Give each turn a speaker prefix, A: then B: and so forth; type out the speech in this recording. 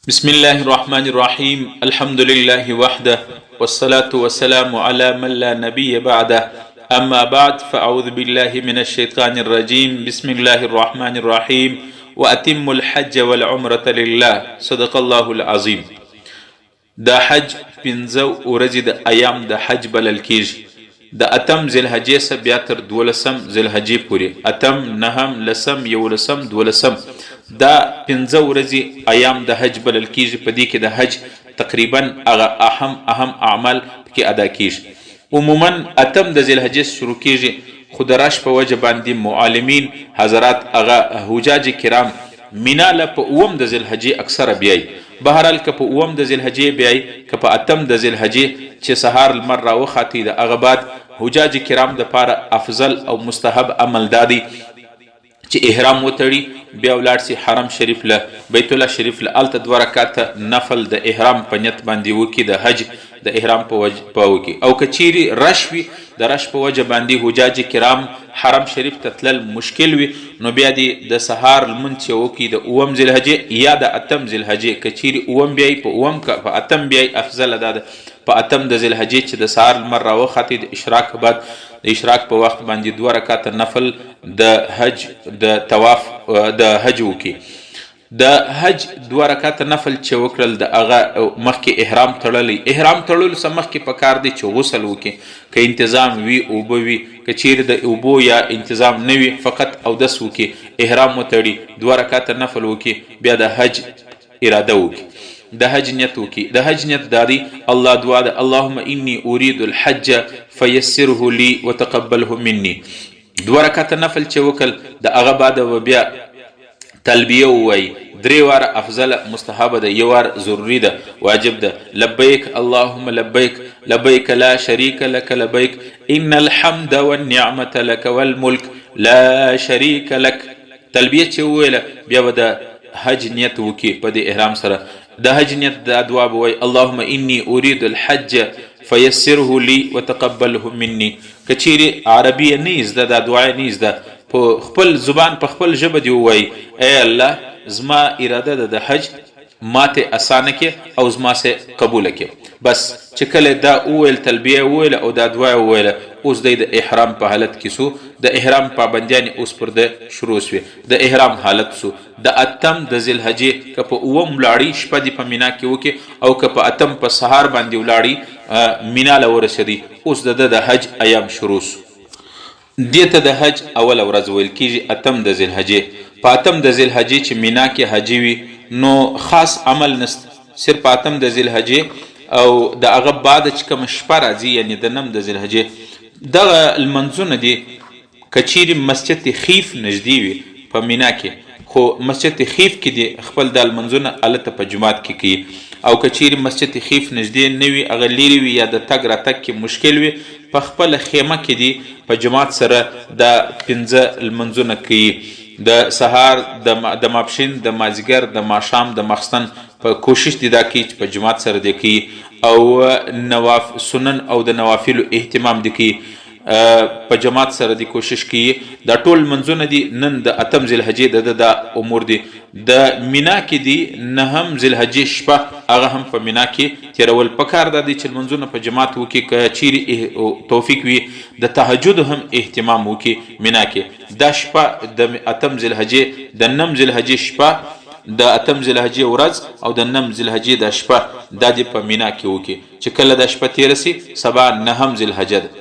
A: بسم الله الرحمن الرحيم الحمد لله وحده والصلاة والسلام على من لا نبي بعده أما بعد فأعوذ بالله من الشيطان الرجيم بسم الله الرحمن الرحيم وأتم الحج والعمرة لله صدق الله العظيم. دا حج پنځه ورځې د ایام د حج بلل کیږي. د اتم ذوالحجې څخه بیا تر 12 ذوالحجې پورې اتم، نهم، لسم، یولسم، دولسم دا پنځه ورځې ایام د حج بلل کیږي. په دې کې د حج تقریبا هغه اهم اعمال کې ادا کیږي. عموما اتم د ذوالحجې شروع کیږي، خو د رش په وجه باندې معلمین حضرات هغه حجاج کرام مینا له په اوم د ذوالحجې اکثره بیایي. بهرحال که په اوم د ذوالحجې بیایي که په اتم د ذوالحجې چې سهار لمر راوخاتی د هغه بعد حجاج کرام د پاره افضل او مستحب عمل دادی چې احرام وتړي، بیا ولاړ سي حرم شریف له بیت الله شریف له الته 2 رکعات نفل د احرام په نیت باندې وکي، د حج د احرام په وکي. او کچيري رش وي د رش په وجه باندې حجاج کرام حرم شریف ته تلل مشکل وي، نو بیا دی د سهار لمونځ وکي د اوم ذوالحجې یا د اتم ذوالحجې. کچيري اوم بیاي په اوم کا په اتم بیاي افضل ده په اتم د ذوالحجې چې د سهار لمر راوخاتی د اشراق بعد د اشراق په وخت باندې 2 رکعات نفل د حج د طواف د حج وکي. د حج 2 رکعات نفل چې وکړل د هغه مخکې احرام تړلی، احرام تړلو سره مخکې پکار دی چې غسل وکي. که انتظام وي اوبه وي، که چیرې د اوبو یا انتظام نه وي فقط اودس وکي، احرام وتړي، 2 رکعات نفل وکي، بیا د حج اراده وکي، د حج نیت وکي. د حج نیت دادی الله دعا ده اللهم انی اريد الحج فيسره لي وتقبله مني. 2 رکعات نفل چې وکړل د هغه بعد بیا تلبیه وای، 3 وار افضل مستحب ده، 1 وار ضروری ده واجب ده. لبیک اللهم لبیک لبیک لا شریک لك لبیک ان الحمد والنعمه لك والملك لا شریک لك. تلبیه چې ویله بیا د حج نیت وکي په د احرام سره. د حج نیت د دعا بوي اللهم انی اريد الحج فيسره لي وتقبله مني. کچيري عربي نه زده د دعا نه زده، په خپل زبان په خپل ژبه دی وای اے الله زما اراده ده د حج ماته اسانه کې او زما سه قبول کې. بس چې کله دا اول تلبیه ویل او دا دعا ویل اوس د احرام په حالت کې سو د احرام پابندیان اوس پر د شروع شوه د احرام حالت سو. د اتم د ذوالحجې که په اوم لاړی شپه دی په مینا کې وکي او که په اتم په سهار باندې ولاړی مینا له ورسېدی اوس د حج ایام شروع سو. دیته د حج اول ورځ ویل کیږي اتم د ذوالحجې. په اتم د ذوالحجې چې مینا کې حجي وي نو خاص عمل نست، صرف اتم د ذوالحجې او د هغه بعد چې کوم شپه راځي یعنی د نم د ذوالحجې دغه المنځونه دي. کچيري مسجد خیف نږدې وي په مینا کې، خو مسجد خیف کې دي خپل د المنځونه الته په جماعت کې کوي. او کچيري مسجد خیف نږدې نه وي، هغه لري وي یا د تګ راتګ کې مشکل وي، په خپل خیمه کې دي په جماعت سره د 15 المنځونه کوي. د سهار د ماپښین د مازیګر د ماښام د ماخستن په کوشش دي دا کوي چې په جماعت سره دی کوي او سنن او د نوافل اهتمام دي کوي په جماعت سره دی کوشش کوي. دا ټول منځونه دي. نن د اتم ذوالحجې د امور دي د مینا کې دي. نهم ذوالحجې شپه هغه هم په مینا کې تیرول پکار ده چې منځونه په جماعت وکي. که چیرې توفیق وي د تهجد هم اهتمام وکي مینا کې. دا شپه د اتم ذوالحجې د نم ذوالحجې شپه د اتم ذوالحجې ورځ او د نم ذوالحجې د شپه د په مینا کې وکي چې کله د شپه تیر سي سبا نهم ذوالحجې